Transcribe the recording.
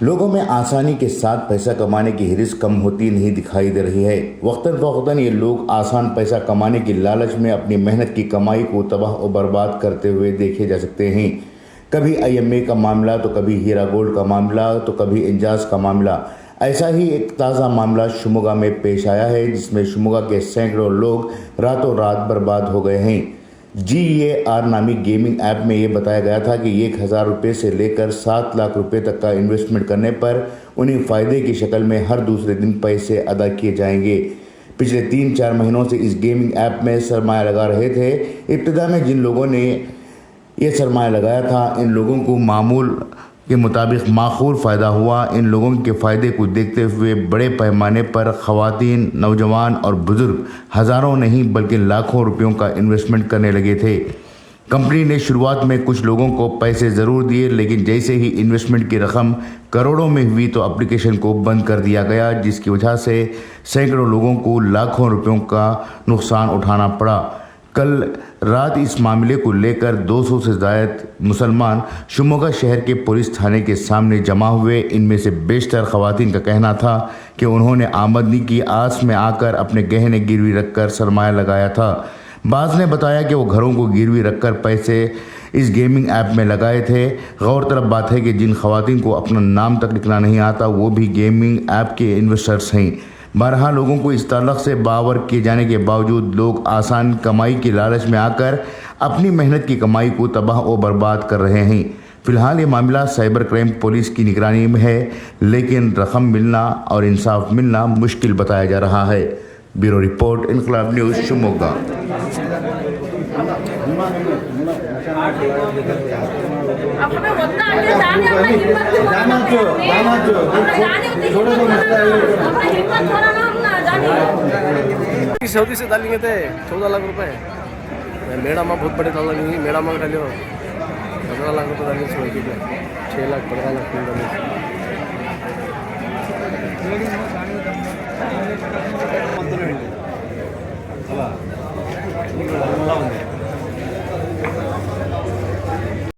लोगों में आसानी के साथ पैसा कमाने की हिरिस कम होती नहीं दिखाई दे रही है। वक्तन फ़वक्तन ये लोग आसान पैसा कमाने की लालच में अपनी मेहनत की कमाई को तबाह और बर्बाद करते हुए देखे जा सकते हैं। कभी IMA का मामला, तो कभी हीरा गोल्ड का मामला, तो कभी इंजाज का मामला। ऐसा ही एक ताज़ा मामला शिमोगा में पेश आया है, जिसमें शिमोगा के सैकड़ों लोग रातों रात बर्बाद हो गए हैं। GEAR नामी गेमिंग ऐप में ये बताया गया था कि 1,000 रुपये से लेकर 7 लाख रुपए तक का इन्वेस्टमेंट करने पर उन्हें फ़ायदे की शक्ल में हर दूसरे दिन पैसे अदा किए जाएंगे। पिछले 3-4 महीनों से इस गेमिंग ऐप में सरमाया लगा रहे थे। इब्तिदा में जिन लोगों ने ये सरमाया लगाया था, इन लोगों को मामूल के मुताबिक माकूल फ़ायदा हुआ। इन लोगों के फ़ायदे को देखते हुए बड़े पैमाने पर ख़वातीन, नौजवान और बुज़ुर्ग हज़ारों नहीं बल्कि लाखों रुपयों का इन्वेस्टमेंट करने लगे थे। कंपनी ने शुरुआत में कुछ लोगों को पैसे ज़रूर दिए, लेकिन जैसे ही इन्वेस्टमेंट की रकम करोड़ों में हुई तो एप्लीकेशन को बंद कर दिया गया, जिसकी वजह से सैकड़ों लोगों को लाखों रुपयों का नुकसान उठाना पड़ा। कल रात इस मामले को लेकर 200 से ज़्यादा मुसलमान शिमोगा शहर के पुलिस थाने के सामने जमा हुए। इनमें से बेशतर ख़वातीन का कहना था कि उन्होंने आमदनी की आस में आकर अपने गहने गिरवी रखकर सरमाया लगाया था। बाज़ ने बताया कि वो घरों को गिरवी रखकर पैसे इस गेमिंग ऐप में लगाए थे। गौरतलब बात है कि जिन ख़वातीन को अपना नाम तक लिखना नहीं आता, वो भी गेमिंग ऐप के इन्वेस्टर्स हैं। बहरहाल लोगों को इस ताल्लुक़ से बावर किए जाने के बावजूद लोग आसान कमाई की लालच में आकर अपनी मेहनत की कमाई को तबाह और बर्बाद कर रहे हैं। फ़िलहाल ये मामला साइबर क्राइम पुलिस की निगरानी में है, लेकिन रकम मिलना और इंसाफ मिलना मुश्किल बताया जा रहा है। ब्यूरो रिपोर्ट, इनकलाब न्यूज़, शिमोगा। सऊदी से डालेंगे थे 14 लाख रुपए। मेड़ा में बहुत बड़े डालेंगे, मेड़ा में डालियो 15 लाख रुपये डालेंगे, 6 लाख 15 लाख डालेंगे।